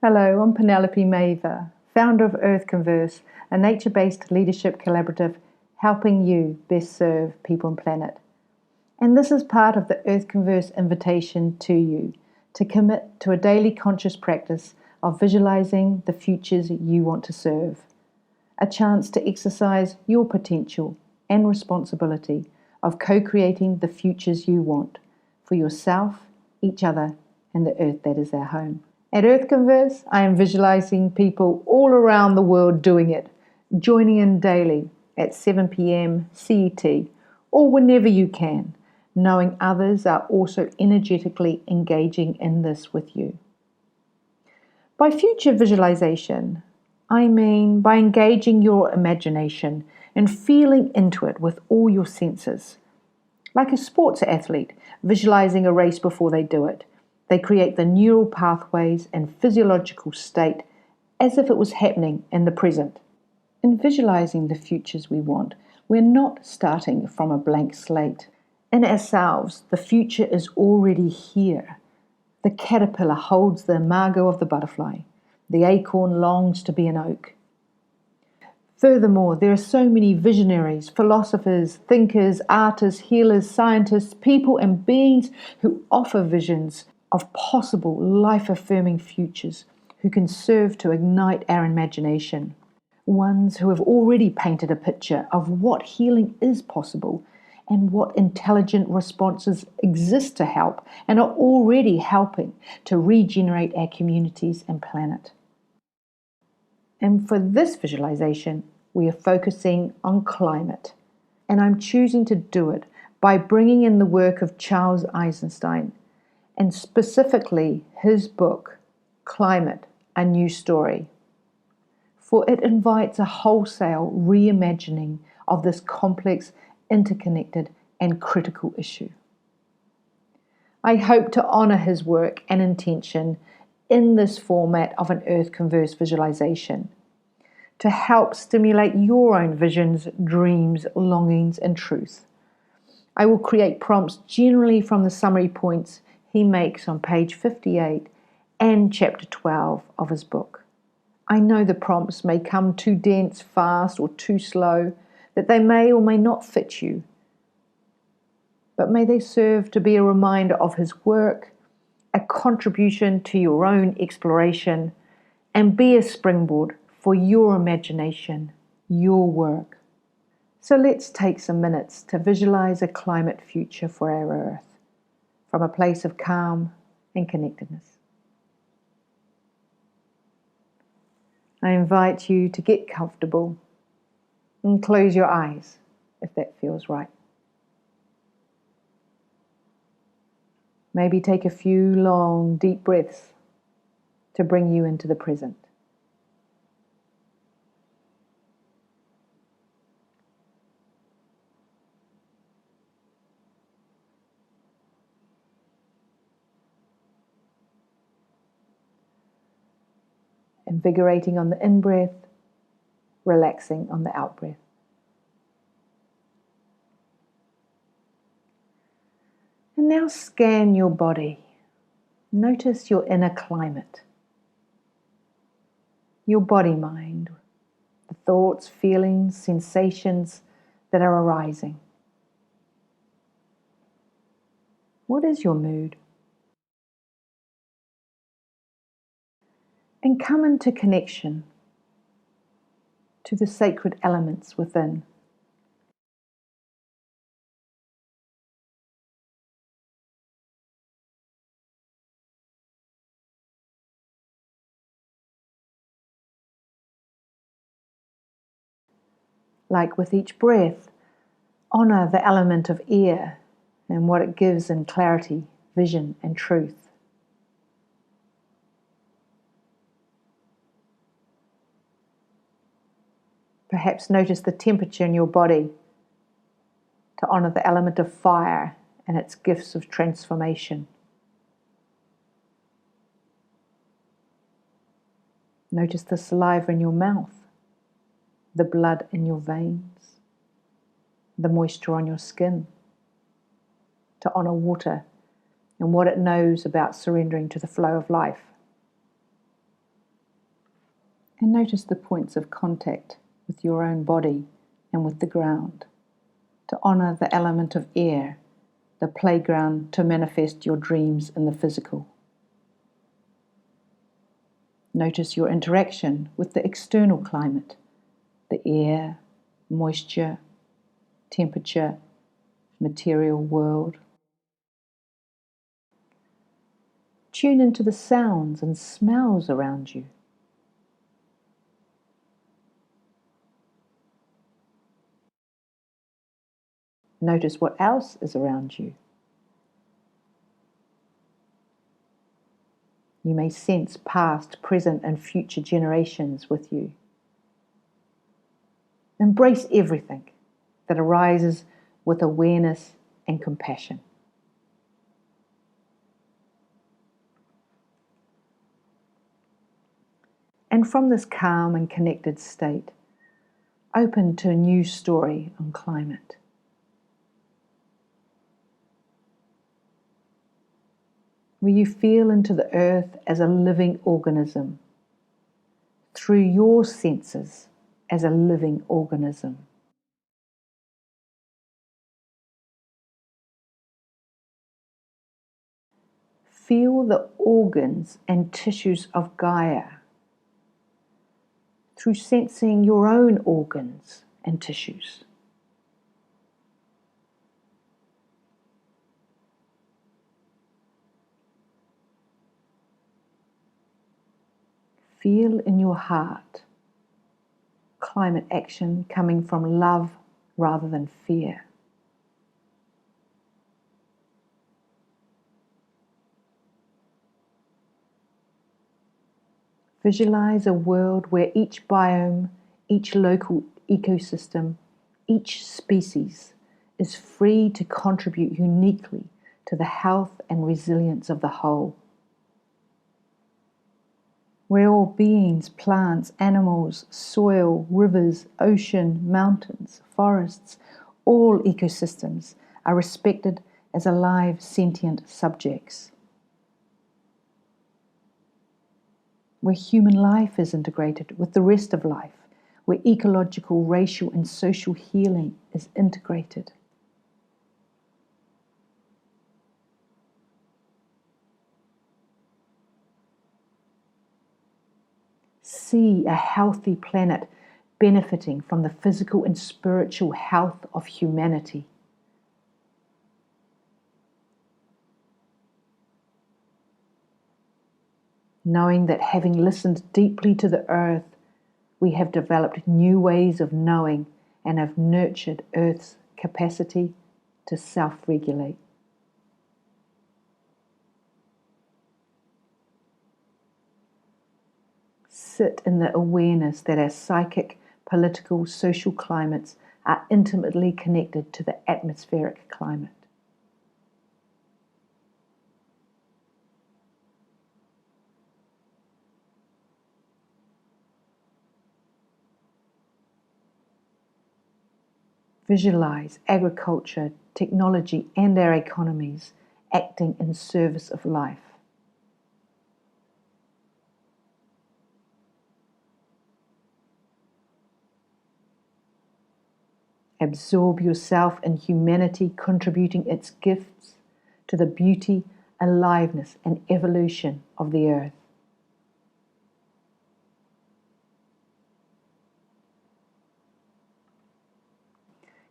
Hello, I'm Penelope Mavor, founder of earthconverse, a nature-based leadership collaborative helping you best serve people and planet. And this is part of the earthconverse invitation to you to commit to a daily conscious practice of visualizing the futures you want to serve. A chance to exercise your potential and responsibility of co-creating the futures you want for yourself, each other, and the earth that is our home. At earthconverse, I am visualizing people all around the world doing it, joining in daily at 7 p.m. CET or whenever you can, knowing others are also energetically engaging in this with you. By future visualization, I mean by engaging your imagination and feeling into it with all your senses. Like a sports athlete visualizing a race before they do it, they create the neural pathways and physiological state as if it was happening in the present. In visualizing the futures we want, we're not starting from a blank slate. In ourselves, the future is already here. The caterpillar holds the imago of the butterfly. The acorn longs to be an oak. Furthermore, there are so many visionaries, philosophers, thinkers, artists, healers, scientists, people and beings who offer visions of possible life-affirming futures who can serve to ignite our imagination. Ones who have already painted a picture of what healing is possible and what intelligent responses exist to help and are already helping to regenerate our communities and planet. And for this visualization, we are focusing on climate. And I'm choosing to do it by bringing in the work of Charles Eisenstein, and specifically his book, Climate, A New Story. For it invites a wholesale reimagining of this complex, interconnected, and critical issue. I hope to honor his work and intention in this format of an earthconverse visualization to help stimulate your own visions, dreams, longings, and truth. I will create prompts generally from the summary points he makes on page 58 and chapter 12 of his book. I know the prompts may come too dense, fast, or too slow, that they may or may not fit you. But may they serve to be a reminder of his work, a contribution to your own exploration, and be a springboard for your imagination, your work. So let's take some minutes to visualize a climate future for our Earth from a place of calm and connectedness. I invite you to get comfortable and close your eyes if that feels right. Maybe take a few long, deep breaths to bring you into the present. Invigorating on the in-breath, relaxing on the out-breath. And now scan your body. Notice your inner climate, your body-mind, the thoughts, feelings, sensations that are arising. What is your mood? And come into connection to the sacred elements within. Like with each breath, honor the element of air and what it gives in clarity, vision, and truth. Perhaps notice the temperature in your body to honor the element of fire and its gifts of transformation. Notice the saliva in your mouth, the blood in your veins, the moisture on your skin, to honor water and what it knows about surrendering to the flow of life. And notice the points of contact with your own body and with the ground, to honour the element of air, the playground to manifest your dreams in the physical. Notice your interaction with the external climate, the air, moisture, temperature, material world. Tune into the sounds and smells around you. Notice what else is around you. You may sense past, present, and future generations with you. Embrace everything that arises with awareness and compassion. And from this calm and connected state, open to a new story on climate. Where you feel into the earth as a living organism, through your senses as a living organism. Feel the organs and tissues of Gaia through sensing your own organs and tissues. Feel in your heart climate action coming from love rather than fear. Visualize a world where each biome, each local ecosystem, each species is free to contribute uniquely to the health and resilience of the whole. Where all beings, plants, animals, soil, rivers, ocean, mountains, forests, all ecosystems are respected as alive, sentient subjects. Where human life is integrated with the rest of life, where ecological, racial, and social healing is integrated. See a healthy planet benefiting from the physical and spiritual health of humanity. Knowing that having listened deeply to the earth, we have developed new ways of knowing and have nurtured Earth's capacity to self-regulate. Sit in the awareness that our psychic, political, social climates are intimately connected to the atmospheric climate. Visualize agriculture, technology, and our economies acting in service of life. Absorb yourself in humanity contributing its gifts to the beauty, aliveness, and evolution of the earth.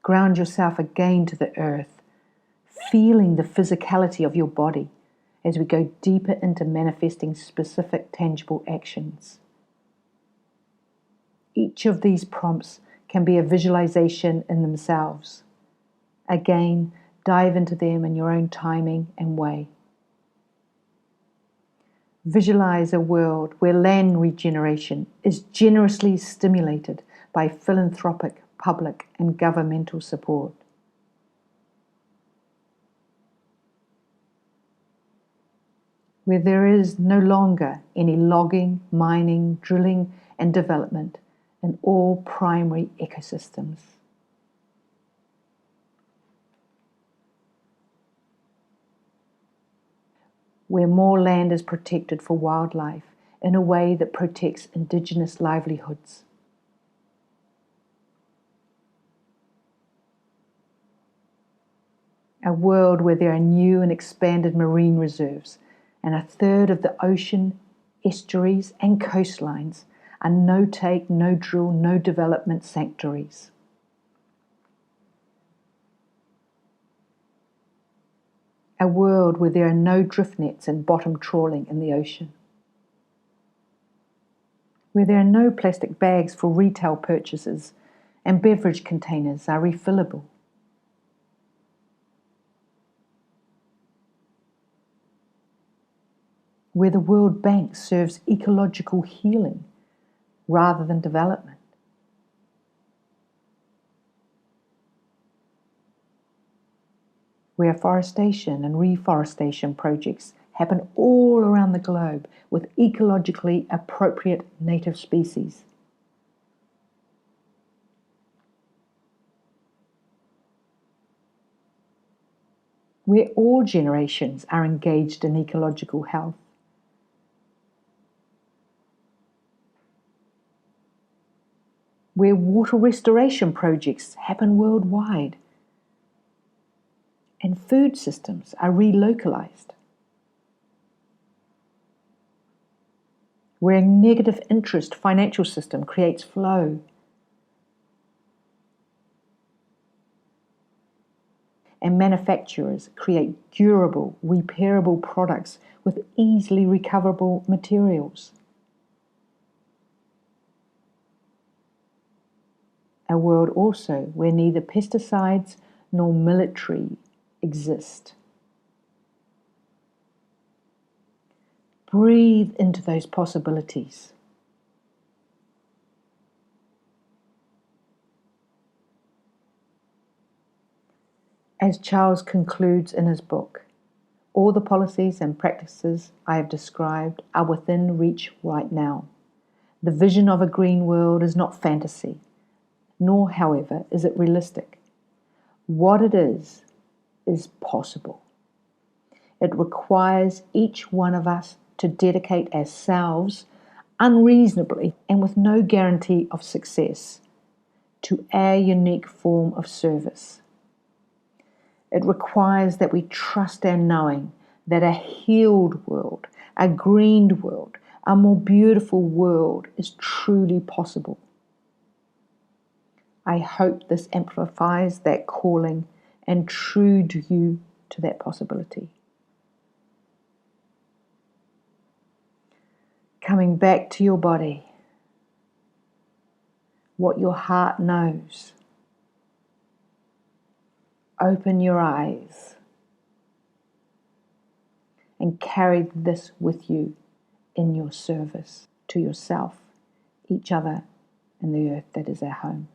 Ground yourself again to the earth, feeling the physicality of your body as we go deeper into manifesting specific tangible actions. Each of these prompts can be a visualization in themselves. Again, dive into them in your own timing and way. Visualize a world where land regeneration is generously stimulated by philanthropic, public, and governmental support. Where there is no longer any logging, mining, drilling, and development in all primary ecosystems. Where more land is protected for wildlife in a way that protects Indigenous livelihoods. A world where there are new and expanded marine reserves, and a third of the ocean, estuaries and coastlines are no-take, no-drill, no-development sanctuaries. A world where there are no drift nets and bottom trawling in the ocean. Where there are no plastic bags for retail purchases and beverage containers are refillable. Where the World Bank serves ecological healing rather than development. Where afforestation and reforestation projects happen all around the globe with ecologically appropriate native species. Where all generations are engaged in ecological health. Where water restoration projects happen worldwide and food systems are relocalized. Where a negative interest financial system creates flow. And manufacturers create durable, repairable products with easily recoverable materials. A world also where neither pesticides nor military exist. Breathe into those possibilities. As Charles concludes in his book, all the policies and practices I have described are within reach right now. The vision of a green world is not fantasy, nor, however, is it realistic. What it is possible. It requires each one of us to dedicate ourselves unreasonably and with no guarantee of success to our unique form of service. It requires that we trust our knowing that a healed world, a greened world, a more beautiful world is truly possible. I hope this amplifies that calling and trued you to that possibility. Coming back to your body, what your heart knows. Open your eyes and carry this with you in your service to yourself, each other, and the earth that is our home.